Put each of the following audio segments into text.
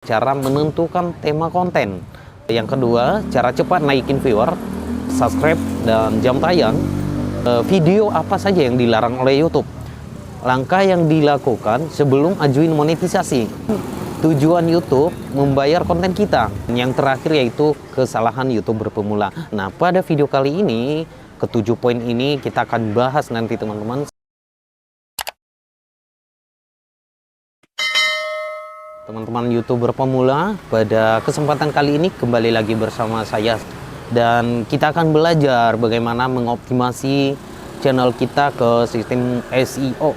Cara menentukan tema konten. Yang kedua, cara cepat naikin viewer, subscribe, dan jam tayang. Video apa saja yang dilarang oleh YouTube. Langkah yang dilakukan sebelum ajuin monetisasi. Tujuan YouTube membayar konten kita. Yang terakhir yaitu kesalahan YouTuber pemula. Nah, pada video kali ini, ketujuh poin ini kita akan bahas nanti teman-teman. Teman-teman YouTuber pemula, pada kesempatan kali ini kembali lagi bersama saya dan kita akan belajar bagaimana mengoptimasi channel kita ke sistem SEO.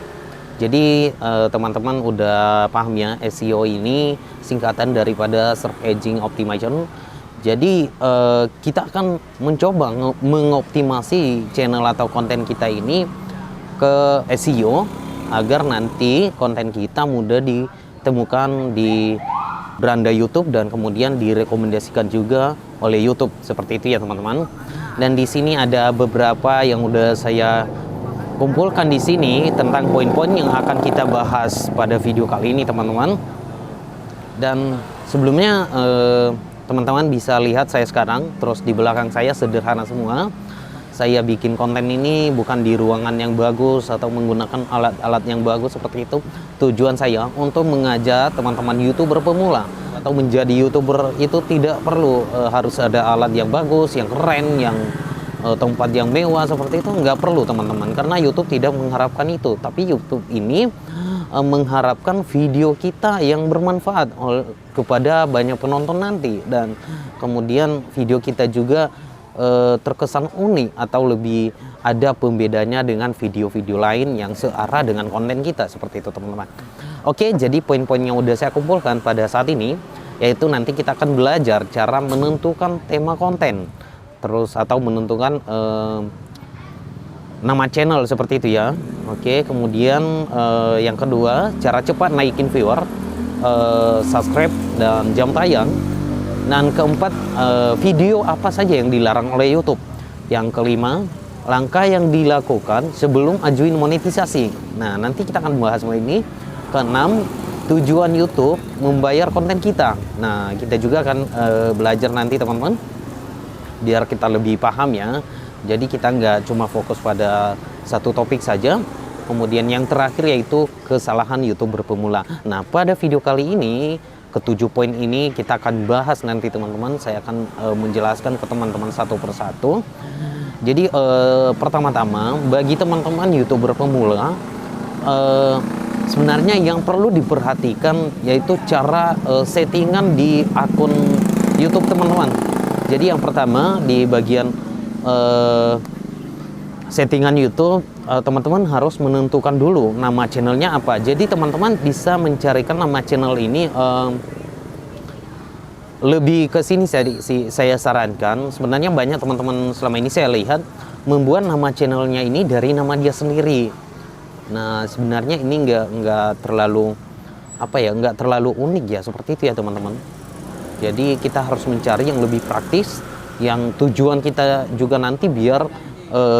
Jadi teman-teman udah paham ya, SEO ini singkatan daripada Search Engine Optimization. Jadi kita akan mencoba mengoptimasi channel atau konten kita ini ke SEO agar nanti konten kita mudah ditemukan di beranda YouTube dan kemudian direkomendasikan juga oleh YouTube, seperti itu ya teman-teman. Dan di sini ada beberapa yang udah saya kumpulkan di sini tentang poin-poin yang akan kita bahas pada video kali ini teman-teman. Dan sebelumnya teman-teman bisa lihat saya sekarang, terus di belakang saya sederhana semua. Saya bikin konten ini bukan di ruangan yang bagus atau menggunakan alat-alat yang bagus seperti itu. Tujuan saya untuk mengajak teman-teman YouTuber pemula atau menjadi YouTuber itu tidak perlu harus ada alat yang bagus, yang keren, yang tempat yang mewah seperti itu, nggak perlu teman-teman, karena YouTube tidak mengharapkan itu. Tapi YouTube ini mengharapkan video kita yang bermanfaat kepada banyak penonton nanti, dan kemudian video kita juga terkesan unik atau lebih ada pembedanya dengan video-video lain yang searah dengan konten kita, seperti itu teman-teman. Oke, jadi poin-poin yang udah saya kumpulkan pada saat ini yaitu nanti kita akan belajar cara menentukan tema konten, terus atau menentukan nama channel seperti itu ya. Oke, kemudian yang kedua, cara cepat naikin viewer, subscribe, dan jam tayang. Dan keempat, video apa saja yang dilarang oleh YouTube. Yang kelima, langkah yang dilakukan sebelum ajuin monetisasi. Nah, nanti kita akan bahas ini. Keenam, tujuan YouTube membayar konten kita. Nah, kita juga akan belajar nanti teman-teman, biar kita lebih paham ya. Jadi kita nggak cuma fokus pada satu topik saja. Kemudian yang terakhir yaitu kesalahan YouTuber pemula. Nah, pada video kali ini, ketujuh poin ini kita akan bahas nanti teman-teman. Saya akan menjelaskan ke teman-teman satu persatu. Jadi pertama-tama, bagi teman-teman YouTuber pemula, sebenarnya yang perlu diperhatikan yaitu cara settingan di akun YouTube teman-teman. Jadi yang pertama, di bagian settingan YouTube, teman-teman harus menentukan dulu nama channelnya apa. Jadi teman-teman bisa mencarikan nama channel ini lebih ke sini. Saya sarankan, sebenarnya banyak teman-teman selama ini saya lihat membuat nama channelnya ini dari nama dia sendiri. Nah, sebenarnya ini nggak terlalu nggak terlalu unik ya, seperti itu ya teman-teman. Jadi kita harus mencari yang lebih praktis, yang tujuan kita juga nanti biar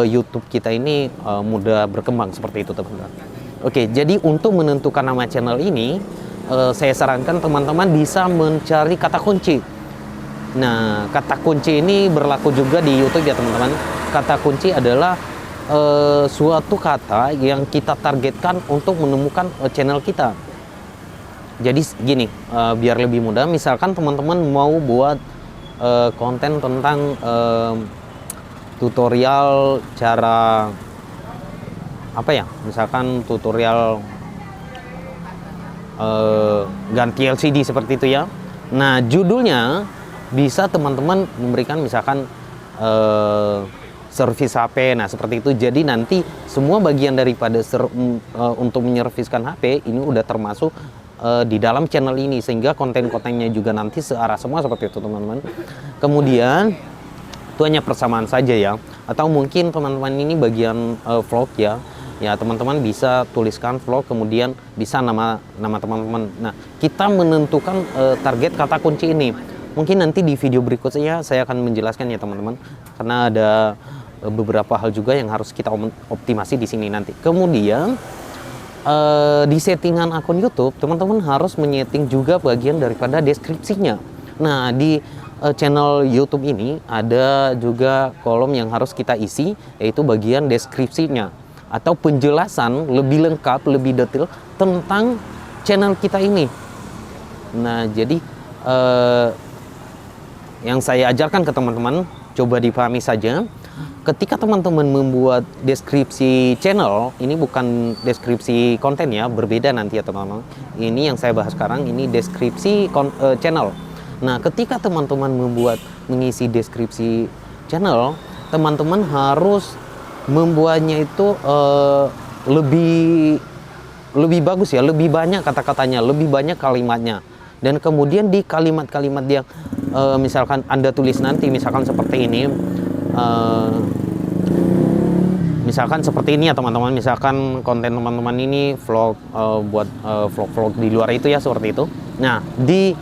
YouTube kita ini mudah berkembang, seperti itu teman-teman. Oke, jadi untuk menentukan nama channel ini, saya sarankan teman-teman bisa mencari kata kunci. Nah, kata kunci ini berlaku juga di YouTube ya teman-teman. Kata kunci adalah suatu kata yang kita targetkan untuk menemukan channel kita. Jadi gini, biar lebih mudah, misalkan teman-teman mau buat konten tentang tutorial cara misalkan tutorial ganti LCD seperti itu ya. Nah, judulnya bisa teman-teman memberikan misalkan servis HP, nah seperti itu. Jadi nanti semua bagian daripada untuk menyerviskan HP ini udah termasuk di dalam channel ini, sehingga konten-kontennya juga nanti searah semua seperti itu teman-teman. Kemudian itu hanya persamaan saja ya, atau mungkin teman-teman ini bagian vlog ya, teman-teman bisa tuliskan vlog, kemudian bisa nama teman-teman. Nah, kita menentukan target kata kunci ini. Mungkin nanti di video berikutnya saya akan menjelaskan ya teman-teman, karena ada beberapa hal juga yang harus kita optimasi di sini nanti. Kemudian di settingan akun YouTube, teman-teman harus menyeting juga bagian daripada deskripsinya. Nah, di channel YouTube ini ada juga kolom yang harus kita isi, yaitu bagian deskripsinya atau penjelasan lebih lengkap, lebih detail tentang channel kita ini. Nah, jadi yang saya ajarkan ke teman-teman, coba dipahami saja. Ketika teman-teman membuat deskripsi channel, ini bukan deskripsi konten ya, berbeda nanti ya teman-teman. Ini yang saya bahas sekarang, ini deskripsi channel. Nah, ketika teman-teman mengisi deskripsi channel, teman-teman harus membuatnya itu lebih bagus ya, lebih banyak kata-katanya, lebih banyak kalimatnya. Dan kemudian di kalimat-kalimat yang misalkan Anda tulis nanti, misalkan seperti ini, misalkan seperti ini ya teman-teman, misalkan konten teman-teman ini vlog, buat vlog-vlog di luar itu ya, seperti itu. Nah, di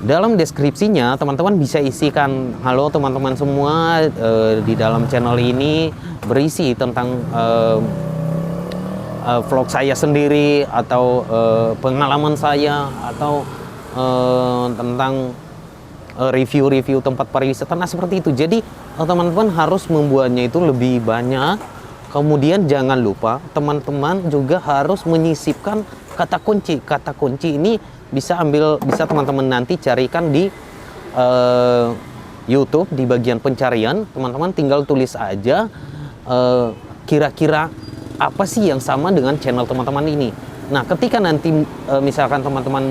dalam deskripsinya teman-teman bisa isikan, halo teman-teman semua, di dalam channel ini berisi tentang vlog saya sendiri, atau pengalaman saya, atau tentang review-review tempat pariwisata. Nah, seperti itu. Jadi teman-teman harus membuatnya itu lebih banyak. Kemudian jangan lupa teman-teman juga harus menyisipkan kata kunci. Kata kunci ini bisa teman-teman nanti carikan di YouTube di bagian pencarian. Teman-teman tinggal tulis aja kira-kira apa sih yang sama dengan channel teman-teman ini. Nah, ketika nanti misalkan teman-teman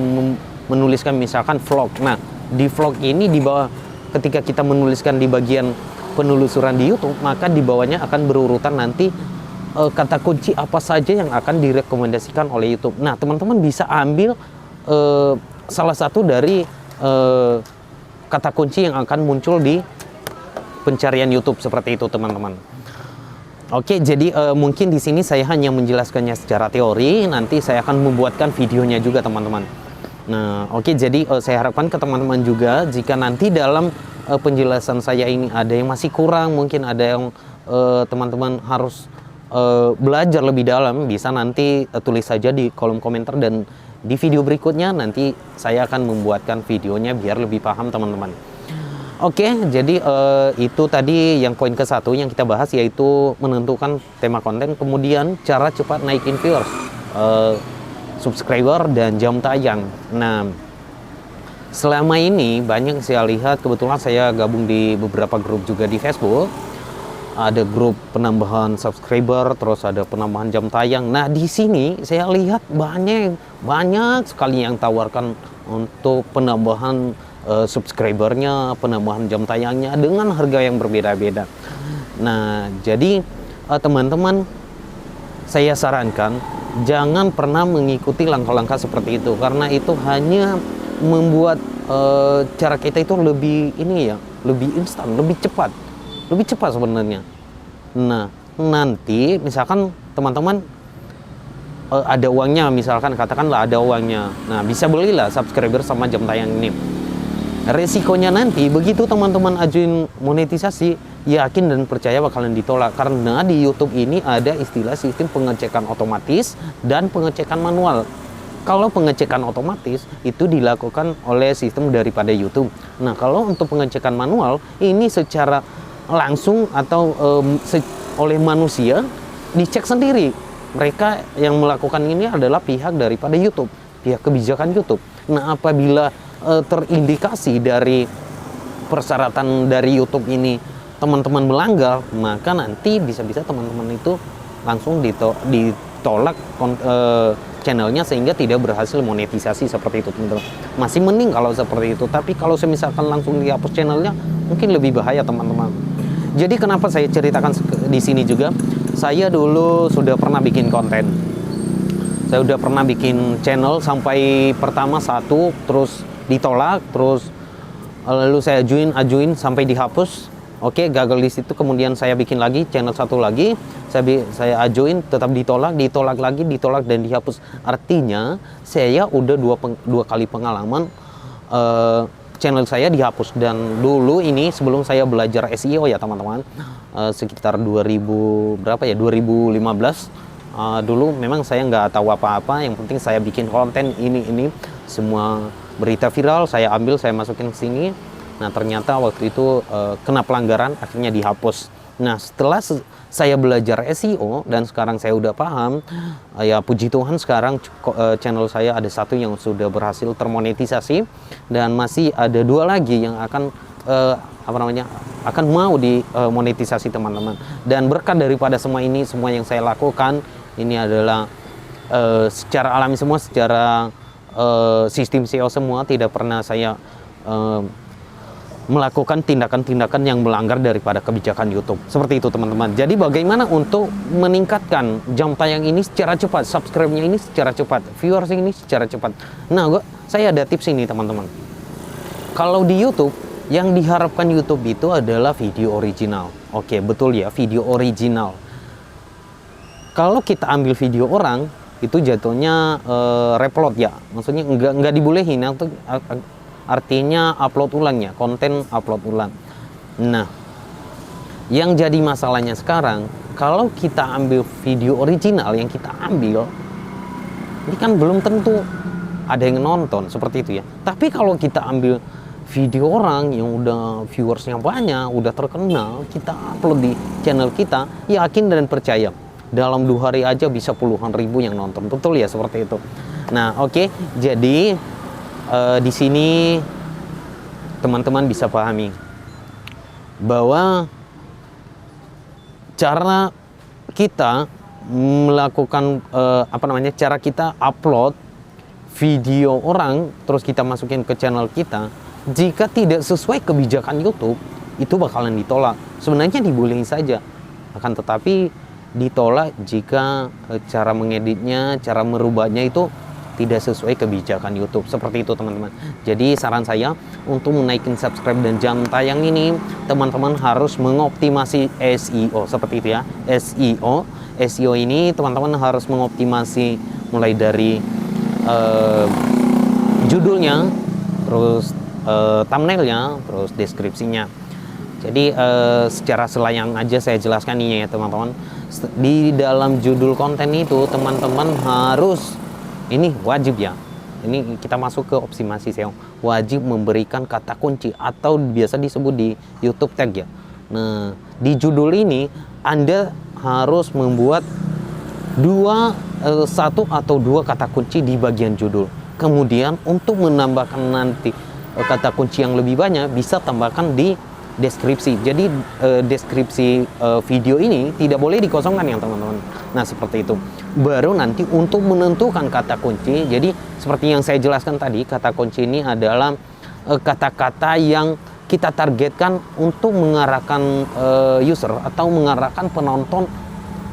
menuliskan misalkan vlog. Nah, di vlog ini di bawah, ketika kita menuliskan di bagian penelusuran di YouTube, maka di bawahnya akan berurutan nanti kata kunci apa saja yang akan direkomendasikan oleh YouTube. Nah, teman-teman bisa ambil salah satu dari kata kunci yang akan muncul di pencarian YouTube, seperti itu teman-teman. Oke, jadi mungkin di sini saya hanya menjelaskannya secara teori, nanti saya akan membuatkan videonya juga teman-teman. Nah, oke, jadi saya harapkan ke teman-teman juga, jika nanti dalam penjelasan saya ini ada yang masih kurang, mungkin ada yang teman-teman harus belajar lebih dalam, bisa nanti tulis saja di kolom komentar, dan di video berikutnya nanti saya akan membuatkan videonya biar lebih paham teman-teman. Oke, jadi itu tadi yang poin ke-1 yang kita bahas, yaitu menentukan tema konten, kemudian cara cepat naikin viewers, subscriber, dan jam tayang. Nah, selama ini banyak saya lihat, kebetulan saya gabung di beberapa grup juga di Facebook. Ada grup penambahan subscriber, terus ada penambahan jam tayang. Nah, di sini saya lihat banyak sekali yang tawarkan untuk penambahan subscribernya, penambahan jam tayangnya dengan harga yang berbeda-beda. Nah, jadi teman-teman, saya sarankan jangan pernah mengikuti langkah-langkah seperti itu, karena itu hanya membuat cara kita itu lebih lebih instan, lebih cepat sebenarnya. Nah, nanti misalkan teman-teman ada uangnya, misalkan katakanlah ada uangnya, nah bisa belilah subscriber sama jam tayang ini. Resikonya nanti begitu teman-teman ajuin monetisasi, yakin dan percaya bakalan ditolak, karena di YouTube ini ada istilah sistem pengecekan otomatis dan pengecekan manual. Kalau pengecekan otomatis itu dilakukan oleh sistem daripada YouTube. Nah, kalau untuk pengecekan manual ini secara langsung atau oleh manusia dicek sendiri. Mereka yang melakukan ini adalah pihak daripada YouTube, pihak kebijakan YouTube. Nah, apabila terindikasi dari persyaratan dari YouTube ini teman-teman melanggar, maka nanti bisa-bisa teman-teman itu langsung ditolak channelnya, sehingga tidak berhasil monetisasi seperti itu teman-teman. Masih mending kalau seperti itu, tapi kalau misalkan langsung dihapus channelnya mungkin lebih bahaya teman-teman. Jadi kenapa saya ceritakan di sini juga, saya dulu sudah pernah bikin konten, saya udah pernah bikin channel sampai pertama 1, terus ditolak, terus lalu saya ajuin sampai dihapus. Oke, gagal di situ. Kemudian saya bikin lagi channel 1 lagi, saya ajuin, tetap ditolak lagi, ditolak dan dihapus. Artinya saya udah dua kali pengalaman channel saya dihapus. Dan dulu ini sebelum saya belajar SEO ya teman-teman, sekitar 2015, Dulu memang saya nggak tahu apa-apa, yang penting saya bikin konten ini semua berita viral saya ambil, saya masukin ke sini. Nah ternyata waktu itu kena pelanggaran, akhirnya dihapus. Nah setelah saya belajar SEO dan sekarang saya udah paham, ya puji Tuhan sekarang channel saya ada satu yang sudah berhasil termonetisasi, dan masih ada 2 lagi yang akan akan mau dimonetisasi teman-teman. Dan berkat daripada semua ini, semua yang saya lakukan ini adalah secara alami semua, secara sistem SEO semua, tidak pernah saya melakukan tindakan-tindakan yang melanggar daripada kebijakan YouTube. Seperti itu teman-teman. Jadi bagaimana untuk meningkatkan jam tayang ini secara cepat, subscribe-nya ini secara cepat, viewers ini secara cepat. Nah, saya ada tips ini teman-teman. Kalau di YouTube, yang diharapkan YouTube itu adalah video original. Oke, betul ya, video original. Kalau kita ambil video orang, itu jatuhnya reupload ya. Maksudnya nggak dibolehin, artinya upload ulangnya, konten upload ulang. Nah, yang jadi masalahnya sekarang, kalau kita ambil video original yang kita ambil, ini kan belum tentu ada yang nonton, seperti itu ya. Tapi kalau kita ambil video orang yang udah viewersnya banyak, udah terkenal, kita upload di channel kita, yakin dan percaya, dalam 2 hari aja bisa puluhan ribu yang nonton. Betul ya, seperti itu. Nah, oke. Jadi di sini teman-teman bisa pahami bahwa cara kita melakukan cara kita upload video orang terus kita masukin ke channel kita, jika tidak sesuai kebijakan YouTube, itu bakalan ditolak. Sebenarnya dibolehin saja, akan tetapi ditolak jika cara mengeditnya, cara merubahnya itu tidak sesuai kebijakan YouTube. Seperti itu teman-teman. Jadi saran saya untuk menaikkan subscribe dan jam tayang ini, teman-teman harus mengoptimasi SEO. Seperti itu ya, SEO ini teman-teman harus mengoptimasi mulai dari judulnya, terus thumbnailnya, terus deskripsinya. Jadi secara selayang aja saya jelaskan ini ya teman-teman. Di dalam judul konten itu teman-teman harus, ini wajib ya, ini kita masuk ke optimasi SEO, wajib memberikan kata kunci atau biasa disebut di YouTube tag ya. Nah di judul ini Anda harus membuat 1 atau 2 kata kunci di bagian judul. Kemudian untuk menambahkan nanti kata kunci yang lebih banyak, bisa tambahkan di deskripsi. Jadi deskripsi video ini tidak boleh dikosongkan ya teman-teman. Nah seperti itu. Baru nanti untuk menentukan kata kunci, jadi seperti yang saya jelaskan tadi, kata kunci ini adalah kata-kata yang kita targetkan untuk mengarahkan user atau mengarahkan penonton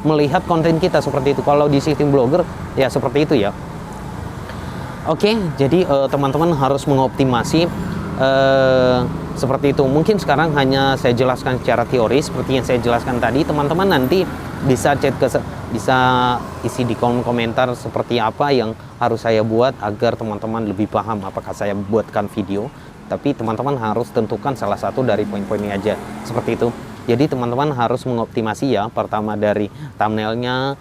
melihat konten kita, seperti itu. Kalau di sistem blogger ya seperti itu ya. Oke, jadi teman-teman harus mengoptimasi seperti itu. Mungkin sekarang hanya saya jelaskan secara teori seperti yang saya jelaskan tadi. Teman-teman nanti bisa bisa isi di kolom komentar seperti apa yang harus saya buat agar teman-teman lebih paham apakah saya buatkan video. Tapi teman-teman harus tentukan salah satu dari poin-poinnya aja, seperti itu. Jadi teman-teman harus mengoptimasi ya, pertama dari thumbnailnya,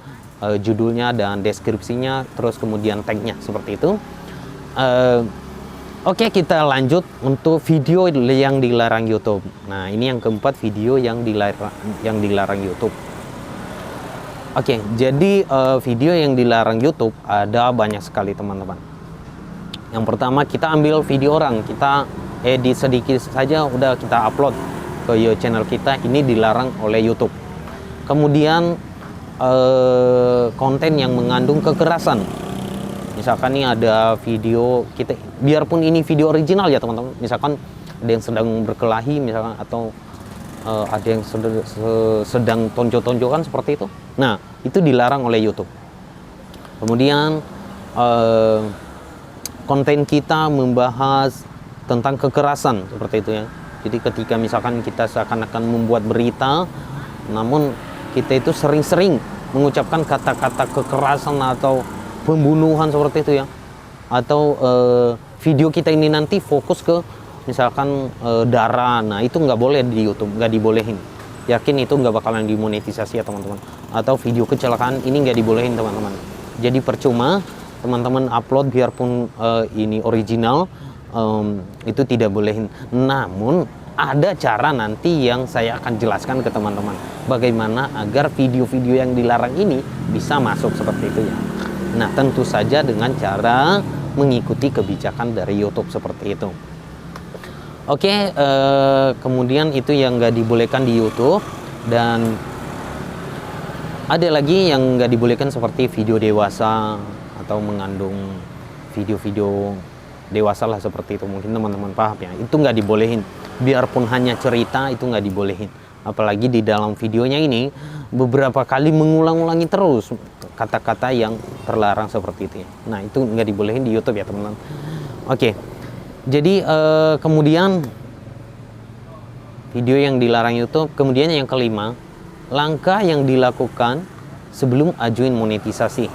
judulnya dan deskripsinya, terus kemudian tagnya, seperti itu. Oke, kita lanjut untuk video yang dilarang YouTube. Nah, ini yang keempat, video yang dilarang YouTube. Oke, jadi video yang dilarang YouTube ada banyak sekali teman-teman. Yang pertama, kita ambil video orang, kita edit sedikit saja, udah kita upload ke channel kita, ini dilarang oleh YouTube. Kemudian konten yang mengandung kekerasan. Misalkan nih ada video kita, biarpun ini video original ya teman-teman, misalkan ada yang sedang berkelahi misalkan, atau ada yang sedang tonjok-tonjokan seperti itu. Nah, itu dilarang oleh YouTube. Kemudian konten kita membahas tentang kekerasan seperti itu ya. Jadi ketika misalkan kita seakan-akan membuat berita, namun kita itu sering-sering mengucapkan kata-kata kekerasan atau pembunuhan seperti itu ya, atau video kita ini nanti fokus ke misalkan darah, nah itu nggak boleh di YouTube, nggak dibolehin. Yakin itu nggak bakalan dimonetisasi ya teman-teman. atau video kecelakaan ini nggak dibolehin teman-teman. Jadi percuma teman-teman upload biarpun ini original, itu tidak bolehin. Namun ada cara nanti yang saya akan jelaskan ke teman-teman bagaimana agar video-video yang dilarang ini bisa masuk seperti itu ya. Nah, tentu saja dengan cara mengikuti kebijakan dari YouTube seperti itu. Oke, kemudian itu yang nggak dibolehkan di YouTube. Dan ada lagi yang nggak dibolehkan seperti video dewasa atau mengandung video-video dewasa lah seperti itu. Mungkin teman-teman paham ya, itu nggak dibolehin. Biarpun hanya cerita itu nggak dibolehin. Apalagi di dalam videonya ini beberapa kali mengulang-ulangi terus kata-kata yang terlarang seperti itu ya. Nah, itu nggak dibolehin di YouTube ya teman-teman. Oke, jadi kemudian video yang dilarang YouTube. Kemudian yang kelima, langkah yang dilakukan sebelum ajuin monetisasi.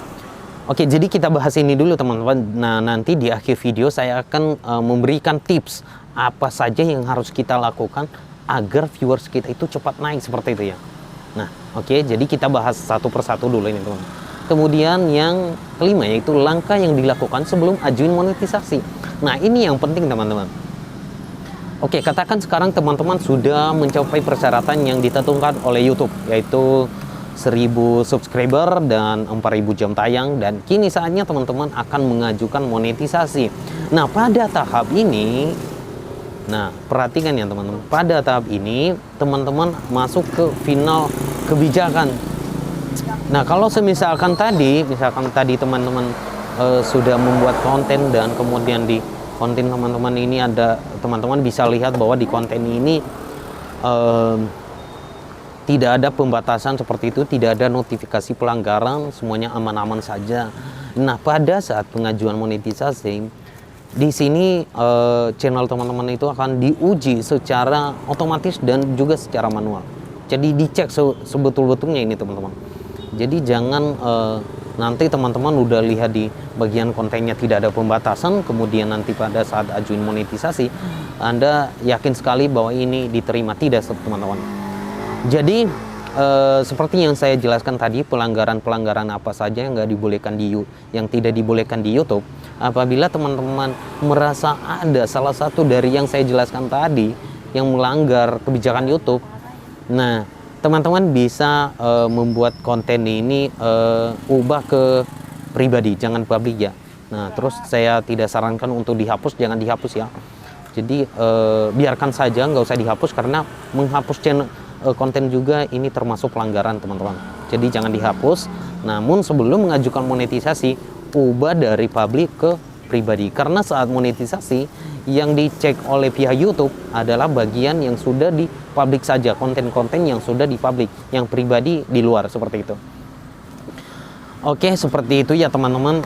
Oke, jadi kita bahas ini dulu teman-teman. Nah, nanti di akhir video saya akan memberikan tips apa saja yang harus kita lakukan agar viewers kita itu cepat naik seperti itu ya. Nah, oke, jadi kita bahas satu persatu dulu ini teman-teman. Kemudian yang kelima yaitu langkah yang dilakukan sebelum ajuin monetisasi. Nah, ini yang penting teman-teman. Oke, katakan sekarang teman-teman sudah mencapai persyaratan yang ditentukan oleh YouTube, yaitu 1000 subscriber dan 4000 jam tayang, dan kini saatnya teman-teman akan mengajukan monetisasi. Nah, pada tahap ini, nah perhatikan ya teman-teman, pada tahap ini teman-teman masuk ke final kebijakan. Nah, kalau misalkan tadi teman-teman sudah membuat konten dan kemudian di konten teman-teman ini ada, teman-teman bisa lihat bahwa di konten ini tidak ada pembatasan seperti itu, tidak ada notifikasi pelanggaran, semuanya aman-aman saja. Nah, pada saat pengajuan monetisasi di sini channel teman-teman itu akan diuji secara otomatis dan juga secara manual. Jadi dicek sebetul-betulnya ini teman-teman. Jadi jangan nanti teman-teman udah lihat di bagian kontennya tidak ada pembatasan, kemudian nanti pada saat ajuin monetisasi Anda yakin sekali bahwa ini diterima. Tidak teman-teman. Jadi seperti yang saya jelaskan tadi, pelanggaran-pelanggaran apa saja yang yang tidak dibolehkan di YouTube. Apabila teman-teman merasa ada salah satu dari yang saya jelaskan tadi yang melanggar kebijakan YouTube, nah teman-teman bisa membuat konten ini ubah ke pribadi, jangan publik ya. Nah, terus saya tidak sarankan untuk dihapus, jangan dihapus ya. Jadi biarkan saja, nggak usah dihapus, karena menghapus channel konten juga ini termasuk pelanggaran teman-teman. Jadi jangan dihapus. Namun sebelum mengajukan monetisasi, ubah dari publik ke pribadi, karena saat monetisasi yang dicek oleh pihak YouTube adalah bagian yang sudah di publik saja, konten-konten yang sudah di publik, yang pribadi di luar, seperti itu. Oke, seperti itu ya teman-teman.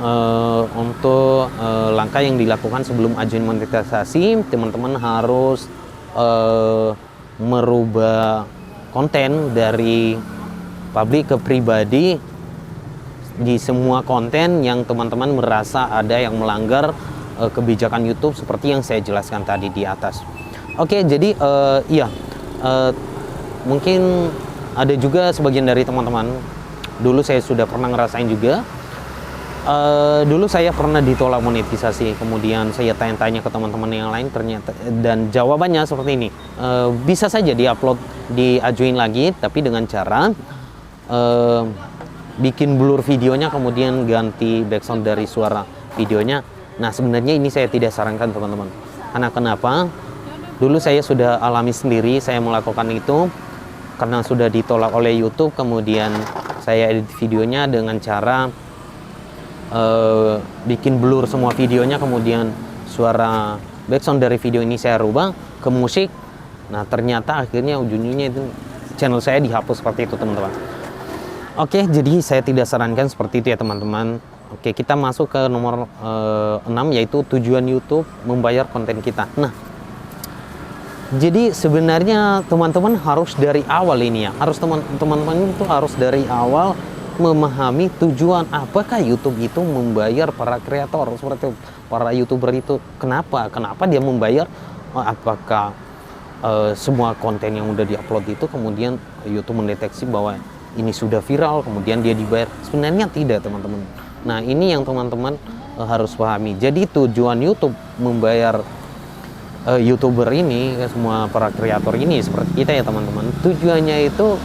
Untuk langkah yang dilakukan sebelum ajuin monetisasi, teman-teman harus merubah konten dari publik ke pribadi di semua konten yang teman-teman merasa ada yang melanggar kebijakan YouTube seperti yang saya jelaskan tadi di atas. Oke, jadi mungkin ada juga sebagian dari teman-teman, dulu saya sudah pernah ngerasain juga. Dulu saya pernah ditolak monetisasi, kemudian saya tanya-tanya ke teman-teman yang lain, ternyata dan jawabannya seperti ini. Bisa saja diupload, diajuin lagi, tapi dengan cara bikin blur videonya, kemudian ganti background dari suara videonya. Nah, sebenarnya ini saya tidak sarankan teman-teman. Karena kenapa? Dulu saya sudah alami sendiri, saya melakukan itu karena sudah ditolak oleh YouTube. Kemudian saya edit videonya dengan cara bikin blur semua videonya, kemudian suara background dari video ini saya rubah ke musik. Nah, ternyata akhirnya ujung-ujungnya itu channel saya dihapus seperti itu teman-teman. Oke, jadi saya tidak sarankan seperti itu ya teman-teman. Oke, kita masuk ke nomor 6, yaitu tujuan YouTube membayar konten kita. Nah, jadi sebenarnya teman-teman harus dari awal ini ya, harus teman-teman itu harus dari awal memahami tujuan apakah YouTube itu membayar para kreator seperti para YouTuber itu. Kenapa dia membayar? Apakah semua konten yang udah diupload itu kemudian YouTube mendeteksi bahwa ini sudah viral kemudian dia dibayar. Sebenarnya tidak, teman-teman. Nah, ini yang teman-teman harus pahami. Jadi tujuan YouTube membayar YouTuber ini, semua para kreator ini seperti kita ya teman-teman, tujuannya itu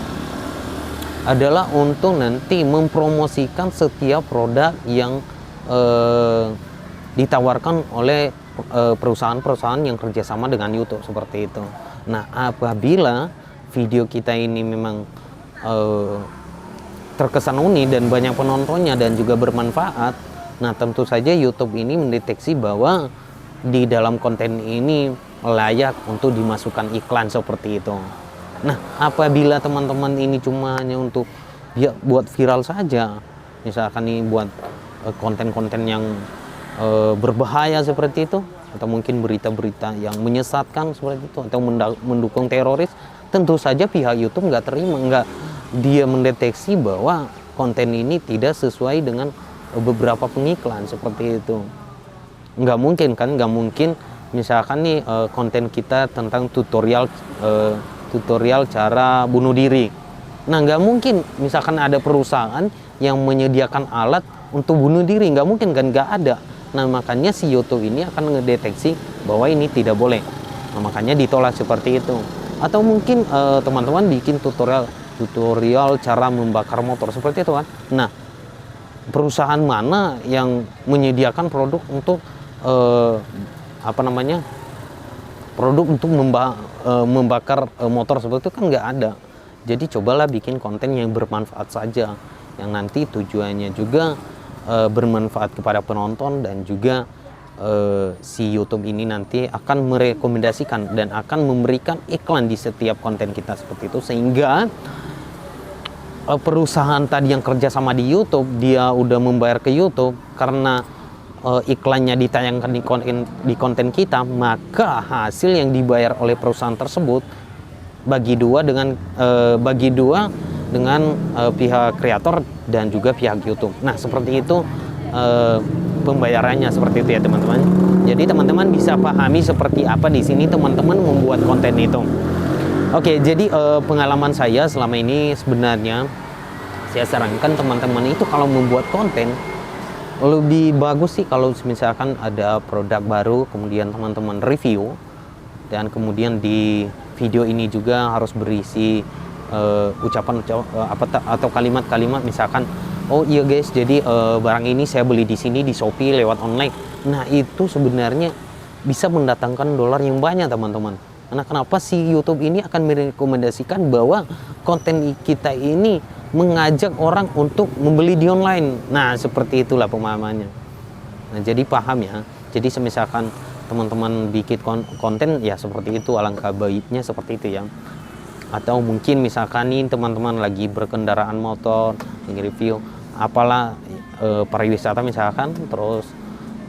adalah untuk nanti mempromosikan setiap produk yang ditawarkan oleh perusahaan-perusahaan yang kerjasama dengan YouTube seperti itu. Nah, apabila video kita ini memang terkesan unik dan banyak penontonnya dan juga bermanfaat, nah tentu saja YouTube ini mendeteksi bahwa di dalam konten ini layak untuk dimasukkan iklan seperti itu. Nah, apabila teman-teman ini cuma hanya untuk ya buat viral saja, misalkan nih buat konten-konten yang berbahaya seperti itu, atau mungkin berita-berita yang menyesatkan seperti itu, atau mendukung teroris, tentu saja pihak YouTube nggak terima, dia mendeteksi bahwa konten ini tidak sesuai dengan beberapa pengiklan seperti itu. Nggak mungkin kan, nggak mungkin misalkan nih konten kita tentang tutorial cara bunuh diri. Nah, nggak mungkin misalkan ada perusahaan yang menyediakan alat untuk bunuh diri, nggak mungkin kan, nggak ada. Nah, makanya si YouTube ini akan ngedeteksi bahwa ini tidak boleh. Nah, makanya ditolak seperti itu. Atau mungkin teman-teman bikin tutorial cara membakar motor seperti itu kan. Nah, perusahaan mana yang menyediakan produk untuk produk untuk membakar motor seperti itu kan nggak ada. Jadi cobalah bikin konten yang bermanfaat saja, yang nanti tujuannya juga bermanfaat kepada penonton, dan juga si YouTube ini nanti akan merekomendasikan dan akan memberikan iklan di setiap konten kita seperti itu, sehingga perusahaan tadi yang kerja sama di YouTube, dia udah membayar ke YouTube karena iklannya ditayangkan di konten kita, maka hasil yang dibayar oleh perusahaan tersebut bagi dua dengan pihak kreator dan juga pihak YouTube. Nah, seperti itu pembayarannya seperti itu ya teman-teman. Jadi teman-teman bisa pahami seperti apa di sini teman-teman membuat konten itu. Oke, jadi pengalaman saya selama ini sebenarnya saya sarankan teman-teman itu kalau membuat konten lebih bagus sih kalau misalkan ada produk baru kemudian teman-teman review, dan kemudian di video ini juga harus berisi ucapan atau kalimat-kalimat misalkan, oh iya guys, jadi barang ini saya beli di sini di Shopee lewat online. Nah, itu sebenarnya bisa mendatangkan dolar yang banyak teman-teman. Karena kenapa si YouTube ini akan merekomendasikan bahwa konten kita ini mengajak orang untuk membeli di online. Nah, seperti itulah pemahamannya. Nah, jadi paham ya. Jadi misalkan teman-teman bikin konten ya seperti itu, alangkah baiknya seperti itu ya. Atau mungkin misalkan nih teman-teman lagi berkendaraan motor, review apalah pariwisata misalkan, terus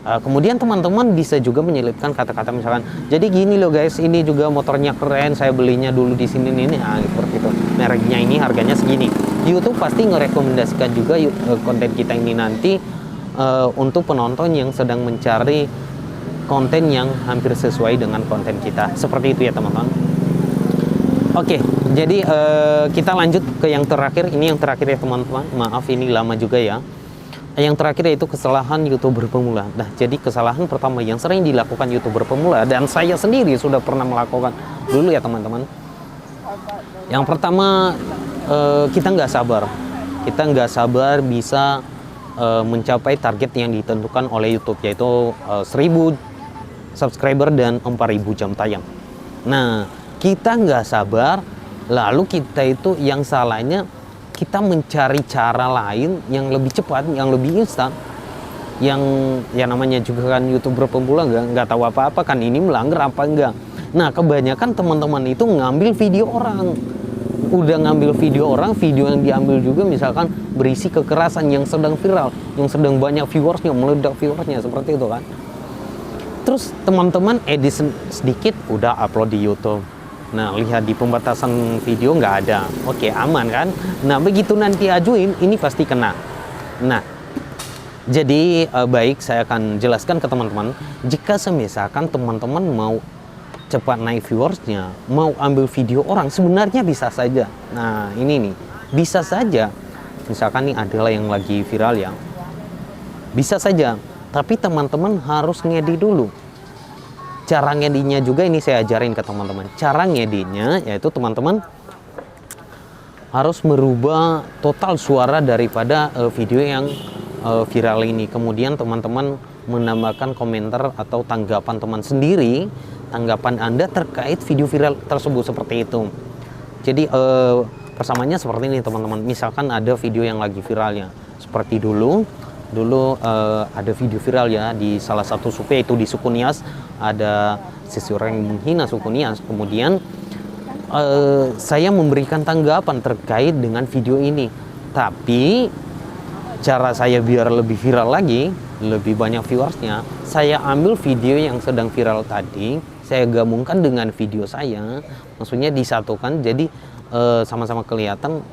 kemudian teman-teman bisa juga menyelipkan kata-kata misalkan, jadi gini loh guys, ini juga motornya keren, saya belinya dulu di sini nih, nah seperti itu, mereknya ini harganya segini. YouTube pasti ngerekomendasikan juga konten kita ini nanti untuk penonton yang sedang mencari konten yang hampir sesuai dengan konten kita, seperti itu ya teman-teman. Oke, jadi kita lanjut ke yang terakhir. Ini yang terakhir ya teman-teman, maaf ini lama juga ya. Yang terakhir yaitu kesalahan YouTuber pemula. Nah, jadi kesalahan pertama yang sering dilakukan YouTuber pemula, dan saya sendiri sudah pernah melakukan dulu ya teman-teman. Yang pertama, kita nggak sabar. Kita nggak sabar bisa mencapai target yang ditentukan oleh YouTube, yaitu 1000 subscriber dan 4000 jam tayang. Nah, kita nggak sabar, lalu kita itu yang salahnya kita mencari cara lain yang lebih cepat, yang lebih instan, yang ya namanya juga kan YouTuber pemula nggak tahu apa-apa kan ini melanggar apa enggak. Nah, kebanyakan teman-teman itu ngambil video orang, udah ngambil video orang, video yang diambil juga misalkan berisi kekerasan yang sedang viral, yang sedang banyak viewersnya, meledak viewersnya seperti itu kan. Terus teman-teman edit sedikit udah upload di YouTube. Nah, lihat di pembatasan video nggak ada, oke aman kan. Nah, begitu nanti ajuin ini pasti kena. Nah, jadi baik saya akan jelaskan ke teman-teman, jika semisalkan teman-teman mau cepat naik viewersnya, mau ambil video orang, sebenarnya bisa saja. Nah, ini nih Bisa saja, misalkan nih adalah yang lagi viral ya, bisa saja, tapi teman-teman harus ngedit dulu. Cara ngeditnya juga ini saya ajarin ke teman-teman. Cara ngeditnya yaitu teman-teman harus merubah total suara daripada video yang viral ini. Kemudian teman-teman menambahkan komentar atau tanggapan teman sendiri, tanggapan Anda terkait video viral tersebut, seperti itu. Jadi persamaannya seperti ini teman-teman. Misalkan ada video yang lagi viralnya, seperti dulu ada video viral ya di salah satu suku, yaitu di suku Nias. Ada seseorang yang menghina suku Nias. Kemudian saya memberikan tanggapan terkait dengan video ini, tapi cara saya biar lebih viral lagi, lebih banyak viewersnya, saya ambil video yang sedang viral tadi, saya gabungkan dengan video saya, maksudnya disatukan, jadi sama-sama kelihatan,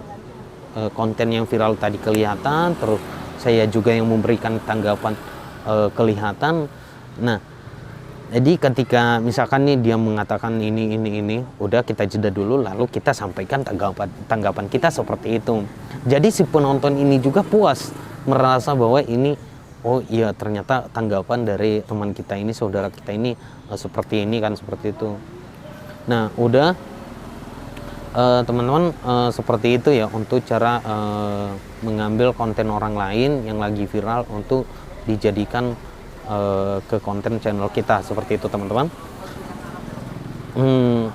konten yang viral tadi kelihatan, terus saya juga yang memberikan tanggapan kelihatan. Nah, jadi ketika misalkan nih dia mengatakan ini, udah kita jeda dulu, lalu kita sampaikan tanggapan kita seperti itu. Jadi si penonton ini juga puas, merasa bahwa ini, oh iya ternyata tanggapan dari teman kita ini, saudara kita ini seperti ini kan, seperti itu. Nah udah teman-teman, seperti itu ya untuk cara mengambil konten orang lain yang lagi viral untuk dijadikan ke konten channel kita, seperti itu teman-teman.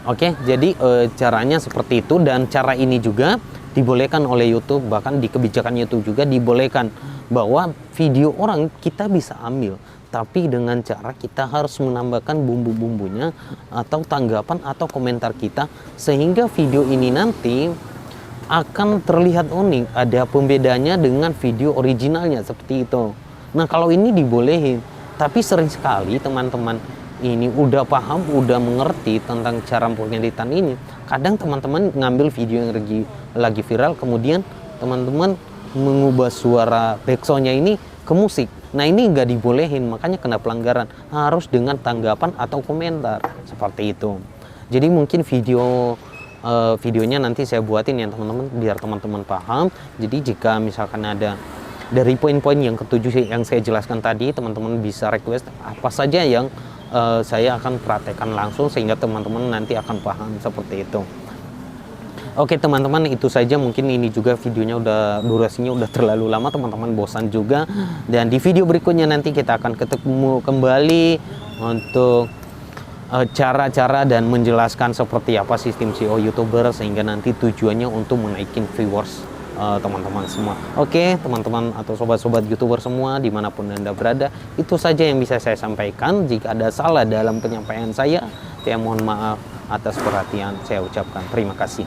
Oke, jadi caranya seperti itu, dan cara ini juga dibolehkan oleh YouTube, bahkan di kebijakan YouTube juga dibolehkan bahwa video orang kita bisa ambil, tapi dengan cara kita harus menambahkan bumbu-bumbunya atau tanggapan atau komentar kita, sehingga video ini nanti akan terlihat unik, ada pembedanya dengan video originalnya, seperti itu. Nah kalau ini dibolehin, tapi sering sekali teman-teman ini udah paham, udah mengerti tentang cara pengeditan ini, kadang teman-teman ngambil video yang lagi viral, kemudian teman-teman mengubah suara backsoundnya ini ke musik. Nah ini nggak dibolehin, makanya kena pelanggaran, harus dengan tanggapan atau komentar, seperti itu. Jadi mungkin videonya nanti saya buatin ya teman-teman, biar teman-teman paham. Jadi jika misalkan ada dari poin-poin yang ketujuh yang saya jelaskan tadi, teman-teman bisa request apa saja yang saya akan praktekkan langsung, sehingga teman-teman nanti akan paham, seperti itu. Oke teman-teman, itu saja. Mungkin ini juga videonya durasinya udah terlalu lama, teman-teman bosan juga. Dan di video berikutnya nanti kita akan ketemu kembali untuk cara-cara dan menjelaskan seperti apa sistem SEO YouTuber, sehingga nanti tujuannya untuk menaikin viewers teman-teman semua. Oke teman-teman atau sobat-sobat YouTuber semua dimanapun Anda berada, itu saja yang bisa saya sampaikan. Jika ada salah dalam penyampaian saya mohon maaf atas perhatian saya ucapkan. Terima kasih.